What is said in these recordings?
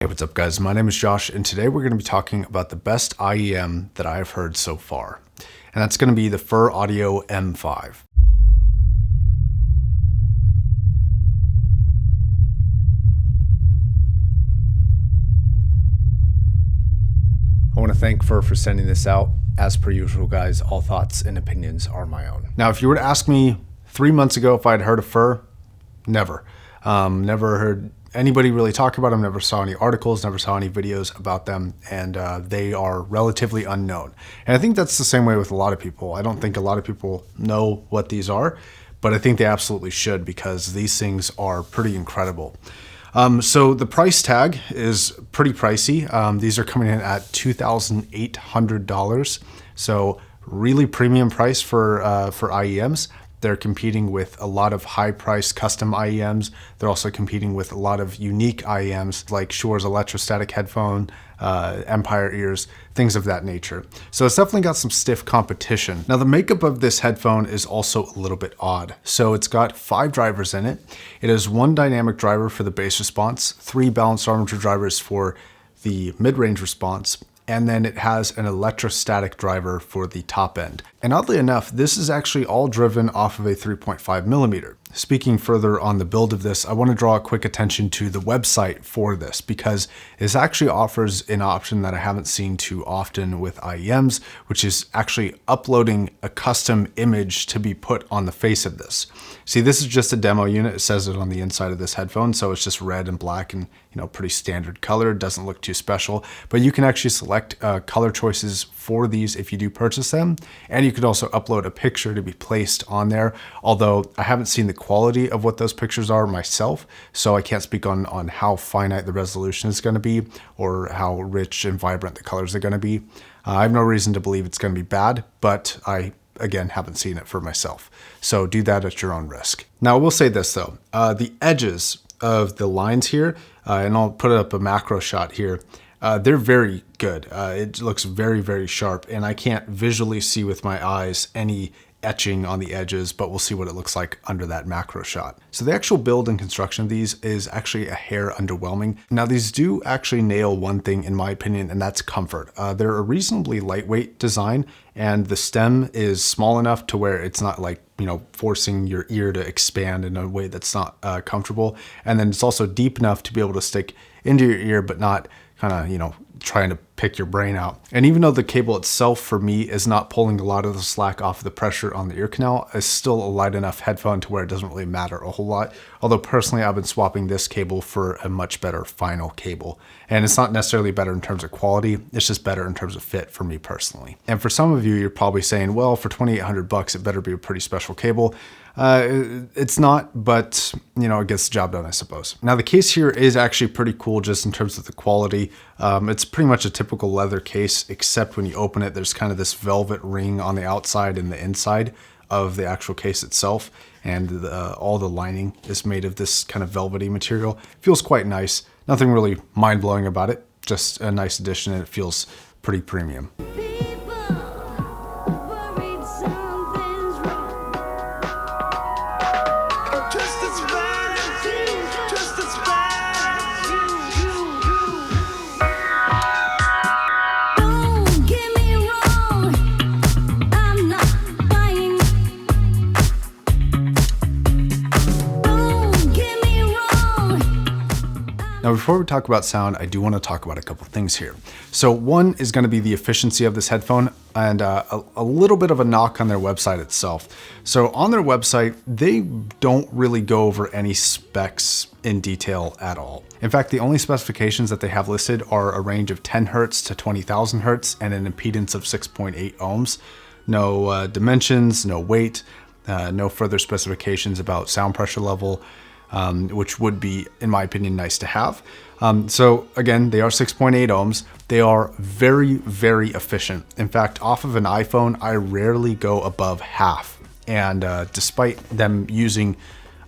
Hey, what's up guys? My name is Josh and today we're going to be talking about the best IEM that I have heard so far. And that's going to be the Fir Audio M5. I want to thank Fir for sending this out. As per usual guys, all thoughts and opinions are my own. Now if you were to ask me 3 months ago if I'd heard of Fir, never. Never heard anybody really talk about them, never saw any articles, never saw any videos about them, and they are relatively unknown. And I think that's the same way with a lot of people. I don't think a lot of people know what these are, but I think they absolutely should because these things are pretty incredible. So the price tag is pretty pricey. These are coming in at $2,800. So really premium price for IEMs. They're competing with a lot of high-priced custom IEMs. They're also competing with a lot of unique IEMs like Shure's electrostatic headphone, AMPLIFIERS, things of that nature. So it's definitely got some stiff competition. Now the makeup of this headphone is also a little bit odd. So it's got 5 drivers in it. It has 1 dynamic driver for the bass response, 3 balanced armature drivers for the mid-range response, and then it has an electrostatic driver for the top end. And oddly enough, this is actually all driven off of a 3.5 millimeter. Speaking further on the build of this, I want to draw a quick attention to the website for this because this actually offers an option that I haven't seen too often with IEMs, which is actually uploading a custom image to be put on the face of this. See, this is just a demo unit. It says it on the inside of this headphone, so it's just red and black and pretty standard color. It doesn't look too special, but you can actually select color choices for these if you do purchase them, and you could also upload a picture to be placed on there, although I haven't seen the quality of what those pictures are myself, so I can't speak on how finite the resolution is going to be or how rich and vibrant the colors are going to be. I have no reason to believe it's going to be bad, but I again haven't seen it for myself, so do that at your own risk. Now I will say this though, the edges of the lines here, and I'll put up a macro shot here, they're very good. It looks very, very sharp, and I can't visually see with my eyes any etching on the edges, but we'll see what it looks like under that macro shot. So the actual build and construction of these is actually a hair underwhelming. Now these do actually nail one thing in my opinion, and that's comfort. They're a reasonably lightweight design, and the stem is small enough to where it's not like, forcing your ear to expand in a way that's not comfortable. And then it's also deep enough to be able to stick into your ear, but not kind of, trying to pick your brain out. And even though the cable itself for me is not pulling a lot of the slack off the pressure on the ear canal, it's still a light enough headphone to where it doesn't really matter a whole lot. Although personally, I've been swapping this cable for a much better final cable. And it's not necessarily better in terms of quality, it's just better in terms of fit for me personally. And for some of you, you're probably saying, well, for 2,800 bucks, it better be a pretty special cable. It's not, but it gets the job done, I suppose. Now the case here is actually pretty cool just in terms of the quality. It's pretty much a typical leather case, except when you open it, there's kind of this velvet ring on the outside and the inside of the actual case itself. And all the lining is made of this kind of velvety material. It feels quite nice. Nothing really mind-blowing about it, just a nice addition, and it feels pretty premium. Now, before we talk about sound, I do want to talk about a couple things here. So one is going to be the efficiency of this headphone and a little bit of a knock on their website itself. So on their website, they don't really go over any specs in detail at all. In fact, the only specifications that they have listed are a range of 10 Hertz to 20,000 Hertz and an impedance of 6.8 ohms. No dimensions, no weight, no further specifications about sound pressure level, which would be, in my opinion, nice to have. So again, they are 6.8 ohms. They are very, very efficient. In fact, off of an iPhone, I rarely go above half. And despite them using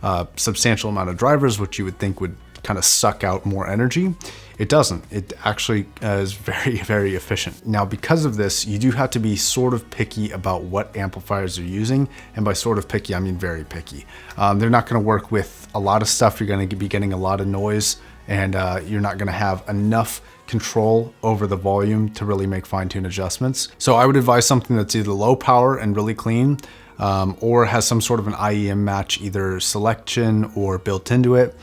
a substantial amount of drivers, which you would think would kind of suck out more energy, it doesn't. It actually is very, very efficient. Now, because of this, you do have to be sort of picky about what amplifiers you're using. And by sort of picky, I mean very picky. They're not going to work with a lot of stuff. You're going to be getting a lot of noise and you're not gonna have enough control over the volume to really make fine-tune adjustments. So I would advise something that's either low power and really clean, or has some sort of an IEM match, either selection or built into it,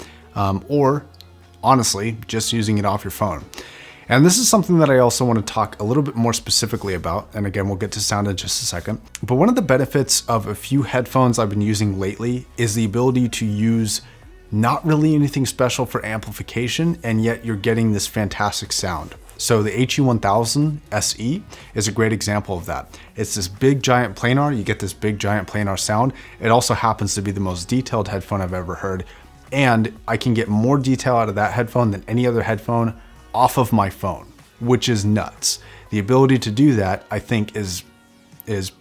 or honestly, just using it off your phone. And this is something that I also want to talk a little bit more specifically about. And again, we'll get to sound in just a second. But one of the benefits of a few headphones I've been using lately is the ability to use not really anything special for amplification, and yet you're getting this fantastic sound. So the HE1000 SE is a great example of that. It's this big giant planar, you get this big giant planar sound. It also happens to be the most detailed headphone I've ever heard. And I can get more detail out of that headphone than any other headphone off of my phone, which is nuts. The ability to do that, I think, is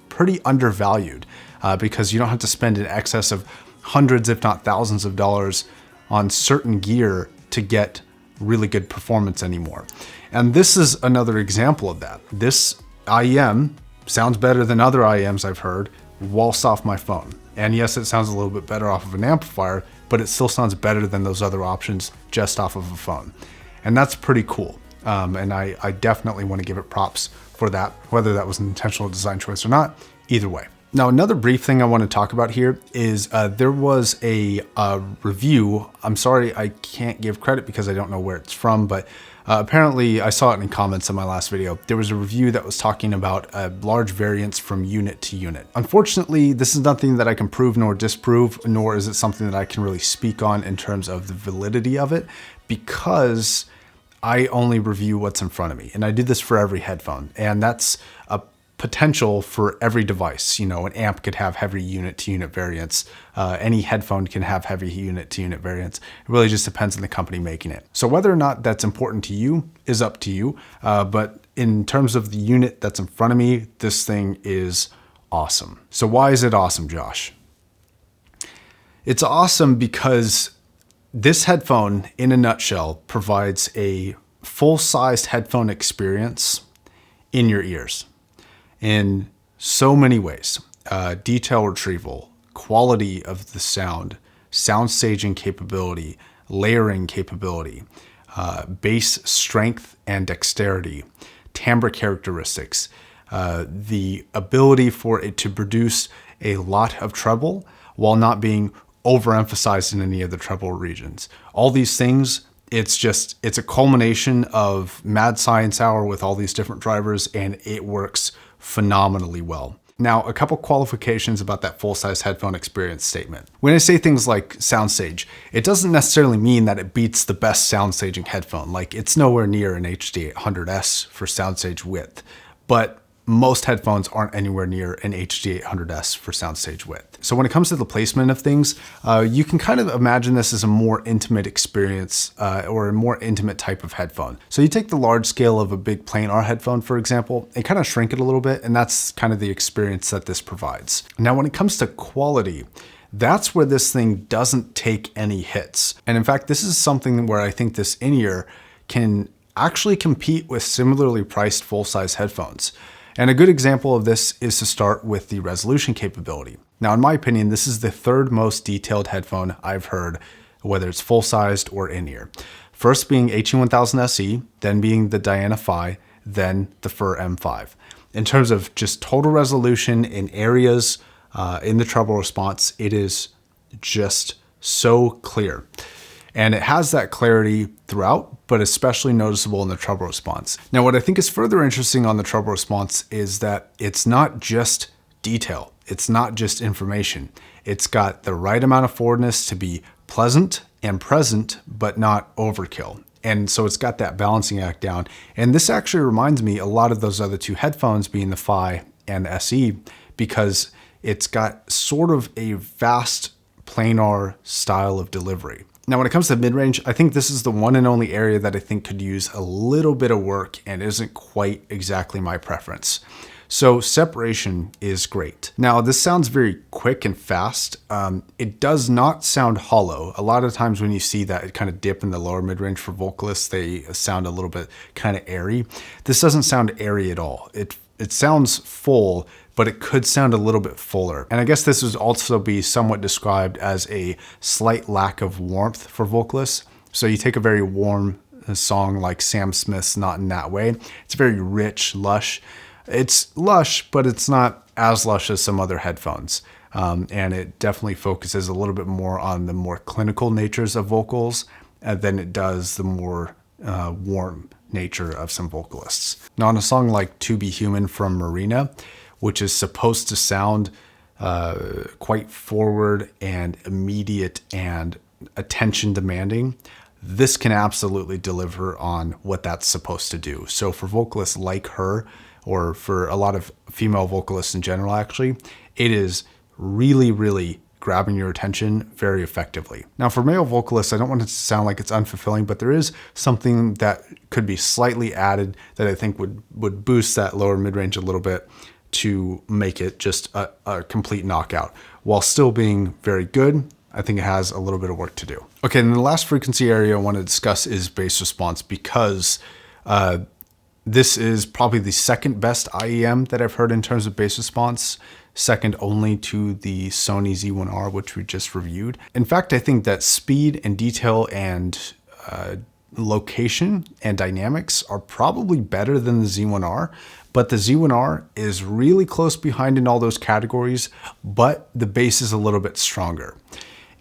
pretty undervalued because you don't have to spend in excess of hundreds, if not thousands of dollars on certain gear to get really good performance anymore. And this is another example of that. This IEM sounds better than other IEMs I've heard whilst off my phone. And yes, it sounds a little bit better off of an amplifier, but it still sounds better than those other options just off of a phone. And that's pretty cool. And I definitely want to give it props for that, whether that was an intentional design choice or not, either way. Now, another brief thing I want to talk about here is there was a review. I'm sorry, I can't give credit because I don't know where it's from, but apparently I saw it in comments on my last video. There was a review that was talking about a large variance from unit to unit. Unfortunately, this is nothing that I can prove nor disprove, nor is it something that I can really speak on in terms of the validity of it, because I only review what's in front of me. And I do this for every headphone, and that's a potential for every device. You know, an amp could have heavy unit to unit variance. Any headphone can have heavy unit to unit variance. It really just depends on the company making it. So whether or not that's important to you is up to you. But in terms of the unit that's in front of me, this thing is awesome. So why is it awesome, Josh? It's awesome because this headphone, in a nutshell, provides a full-sized headphone experience in your ears in so many ways. Detail retrieval, quality of the sound, sound staging capability, layering capability, bass strength and dexterity, timbre characteristics, the ability for it to produce a lot of treble while not being overemphasized in any of the treble regions. All these things, it's a culmination of mad science hour with all these different drivers, and it works phenomenally well. Now, a couple qualifications about that full-size headphone experience statement. When I say things like soundstage, it doesn't necessarily mean that it beats the best soundstaging headphone. Like, it's nowhere near an HD800S for soundstage width, but most headphones aren't anywhere near an HD800S for soundstage width. So when it comes to the placement of things, you can kind of imagine this as a more intimate experience or a more intimate type of headphone. So you take the large scale of a big planar headphone, for example, and kind of shrink it a little bit, and that's kind of the experience that this provides. Now, when it comes to quality, that's where this thing doesn't take any hits. And in fact, this is something where I think this in-ear can actually compete with similarly priced full-size headphones. And a good example of this is to start with the resolution capability. Now, in my opinion, this is the third most detailed headphone I've heard, whether it's full-sized or in-ear. First being HE1000 SE, then being the Diana Phi, then the Fir M5. In terms of just total resolution in areas in the treble response, it is just so clear. And it has that clarity throughout, but especially noticeable in the treble response. Now, what I think is further interesting on the treble response is that it's not just detail. It's not just information. It's got the right amount of forwardness to be pleasant and present, but not overkill. And so it's got that balancing act down. And this actually reminds me a lot of those other two headphones, being the Phi and the SE, because it's got sort of a vast planar style of delivery. Now, when it comes to mid-range, I think this is the one and only area that I think could use a little bit of work and isn't quite exactly my preference. So separation is great. Now, this sounds very quick and fast. It does not sound hollow. A lot of times when you see that kind of dip in the lower mid-range for vocalists, they sound a little bit kind of airy. This doesn't sound airy at all. It sounds full, but it could sound a little bit fuller. And I guess this would also be somewhat described as a slight lack of warmth for vocalists. So you take a very warm song like Sam Smith's Not in That Way. It's very rich, lush. It's lush, but it's not as lush as some other headphones. And it definitely focuses a little bit more on the more clinical natures of vocals than it does the more warm nature of some vocalists. Now, on a song like To Be Human from Marina, which is supposed to sound quite forward and immediate and attention demanding, this can absolutely deliver on what that's supposed to do. So for vocalists like her, or for a lot of female vocalists in general, actually, it is really, really grabbing your attention very effectively. Now for male vocalists, I don't want it to sound like it's unfulfilling, but there is something that could be slightly added that I think would boost that lower mid-range a little bit to make it just a complete knockout. While still being very good, I think it has a little bit of work to do. Okay, and the last frequency area I want to discuss is bass response, because this is probably the second best IEM that I've heard in terms of bass response, second only to the Sony Z1R, which we just reviewed. In fact, I think that speed and detail and location and dynamics are probably better than the Z1R, but the Z1R is really close behind in all those categories, but the bass is a little bit stronger.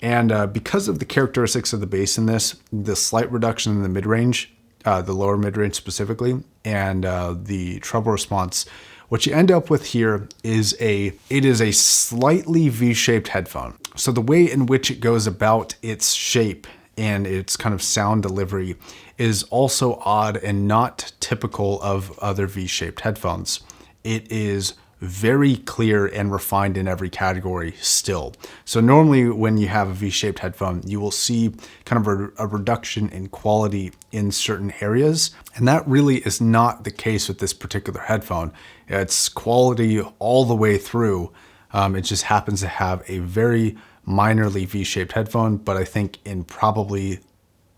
And because of the characteristics of the bass in this, the slight reduction in the mid-range, the lower mid-range specifically, and the treble response, what you end up with here is it is a slightly V-shaped headphone. So the way in which it goes about its shape and its kind of sound delivery is also odd and not typical of other V-shaped headphones. It is very clear and refined in every category still. So normally when you have a V-shaped headphone, you will see kind of a reduction in quality in certain areas. And that really is not the case with this particular headphone. It's quality all the way through. It just happens to have a very minorly V-shaped headphone, but I think in probably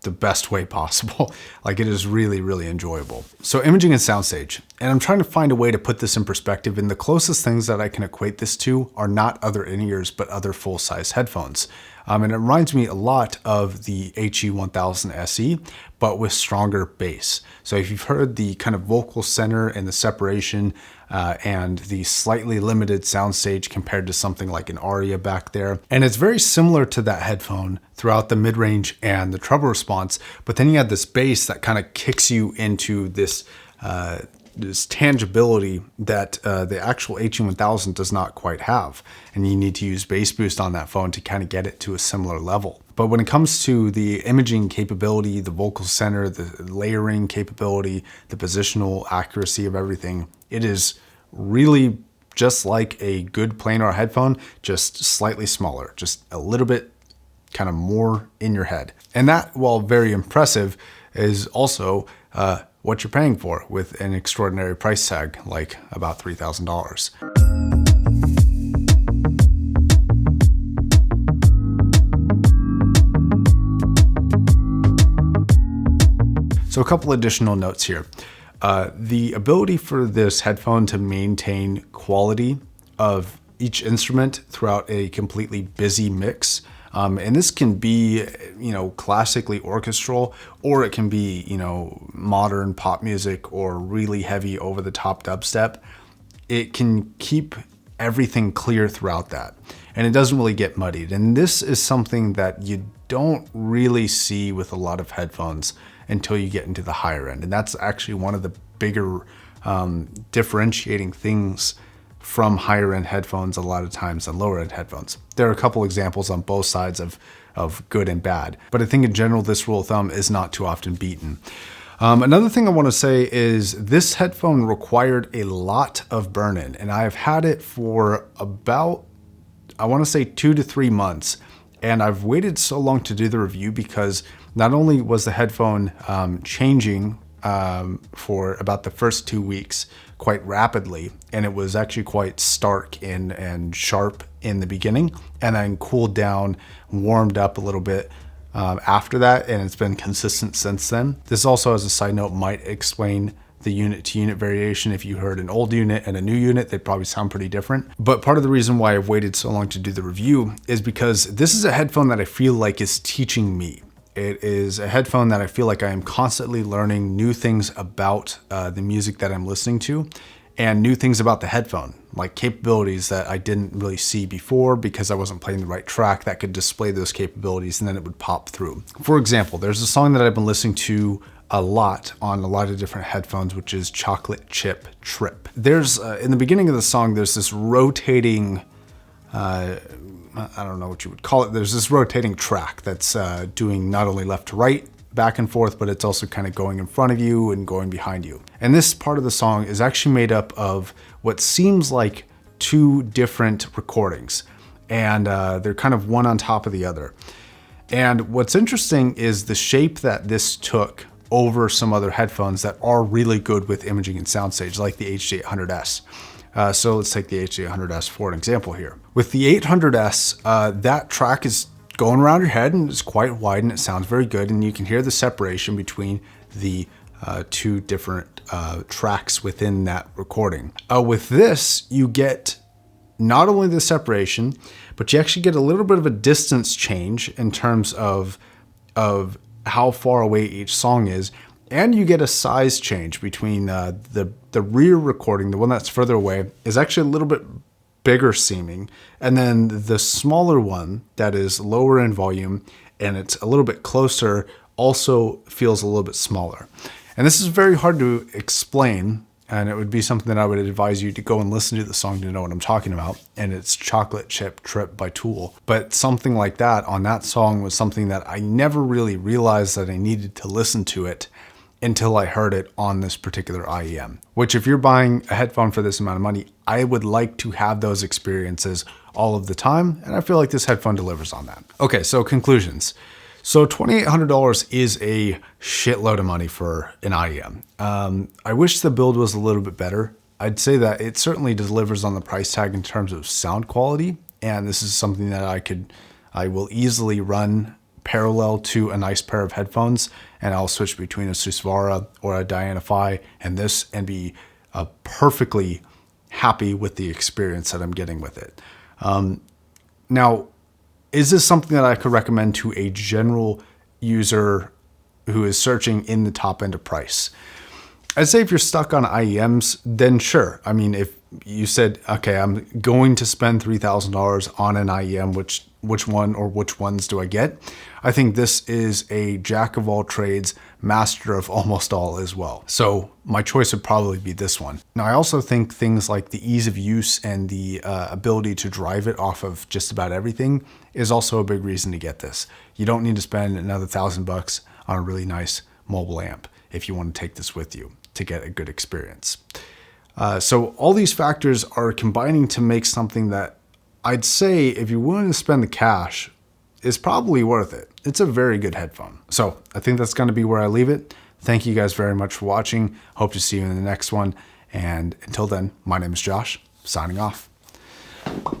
the best way possible. Like, it is really, really enjoyable. So imaging and soundstage, and I'm trying to find a way to put this in perspective, and the closest things that I can equate this to are not other in-ears, but other full-size headphones. And it reminds me a lot of the HE1000 SE, but with stronger bass. So if you've heard the kind of vocal center and the separation and the slightly limited soundstage compared to something like an Aria back there, and it's very similar to that headphone throughout the mid-range and the treble response, but then you have this bass that kind of kicks you into this tangibility that the actual HE1000 does not quite have. And you need to use bass boost on that phone to kind of get it to a similar level. But when it comes to the imaging capability, the vocal center, the layering capability, the positional accuracy of everything, it is really just like a good planar headphone, just slightly smaller, just a little bit kind of more in your head. And that, while very impressive, is also what you're paying for with an extraordinary price tag, like about $3,000. So a couple additional notes here. The ability for this headphone to maintain quality of each instrument throughout a completely busy mix. And this can be, classically orchestral, or it can be, modern pop music or really heavy over-the-top dubstep. It can keep everything clear throughout that, and it doesn't really get muddied. And this is something that you don't really see with a lot of headphones until you get into the higher end. And that's actually one of the bigger differentiating things from higher end headphones a lot of times than lower end headphones. There are a couple examples on both sides of good and bad, but I think in general this rule of thumb is not too often beaten. Another thing I want to say is this headphone required a lot of burn-in, and I've had it for about, I want to say 2 to 3 months, and I've waited so long to do the review because not only was the headphone changing for about the first 2 weeks quite rapidly, and it was actually quite stark and sharp in the beginning, and then cooled down, warmed up a little bit after that, and it's been consistent since then. This also, as a side note, might explain the unit to unit variation. If you heard an old unit and a new unit, they'd probably sound pretty different. But part of the reason why I've waited so long to do the review is because this is a headphone that I feel like is teaching me. It is a headphone that I feel like I am constantly learning new things about the music that I'm listening to, and new things about the headphone, like capabilities that I didn't really see before because I wasn't playing the right track that could display those capabilities, and then it would pop through. For example, there's a song that I've been listening to a lot on a lot of different headphones, which is Chocolate Chip Trip. There's, in the beginning of the song, there's this rotating, I don't know what you would call it. There's this rotating track that's doing not only left to right, back and forth, but it's also kind of going in front of you and going behind you. And this part of the song is actually made up of what seems like two different recordings, and they're kind of one on top of the other. And what's interesting is the shape that this took over some other headphones that are really good with imaging and soundstage, like the HD800S. So let's take the HD800S for an example here. With the 800S, that track is going around your head and it's quite wide and it sounds very good, and you can hear the separation between the two different tracks within that recording. With this, you get not only the separation, but you actually get a little bit of a distance change in terms of how far away each song is, and you get a size change between the rear recording, the one that's further away, is actually a little bit bigger seeming, and then the smaller one that is lower in volume and it's a little bit closer also feels a little bit smaller. And this is very hard to explain, and it would be something that I would advise you to go and listen to the song to know what I'm talking about, and it's Chocolate Chip Trip by Tool. But something like that on that song was something that I never really realized that I needed to listen to it until I heard it on this particular IEM, which if you're buying a headphone for this amount of money, I would like to have those experiences all of the time, and I feel like this headphone delivers on that. Okay, so conclusions. So $2,800 is a shitload of money for an IEM. I wish the build was a little bit better. I'd say that it certainly delivers on the price tag in terms of sound quality, and this is something that I will easily run parallel to a nice pair of headphones, and I'll switch between a Susvara or a Dianify and this and be perfectly happy with the experience that I'm getting with it. Now, is this something that I could recommend to a general user who is searching in the top end of price? I'd say if you're stuck on IEMs, then sure. I mean, if you said, okay, I'm going to spend $3,000 on an IEM, which one or which ones do I get? I think this is a jack of all trades, master of almost all as well. So my choice would probably be this one. Now, I also think things like the ease of use and the ability to drive it off of just about everything is also a big reason to get this. You don't need to spend another $1,000 on a really nice mobile amp if you want to take this with you to get a good experience. So all these factors are combining to make something that I'd say if you're willing to spend the cash, is probably worth it. It's a very good headphone. So I think that's going to be where I leave it. Thank you guys very much for watching. Hope to see you in the next one. And until then, my name is Josh, signing off.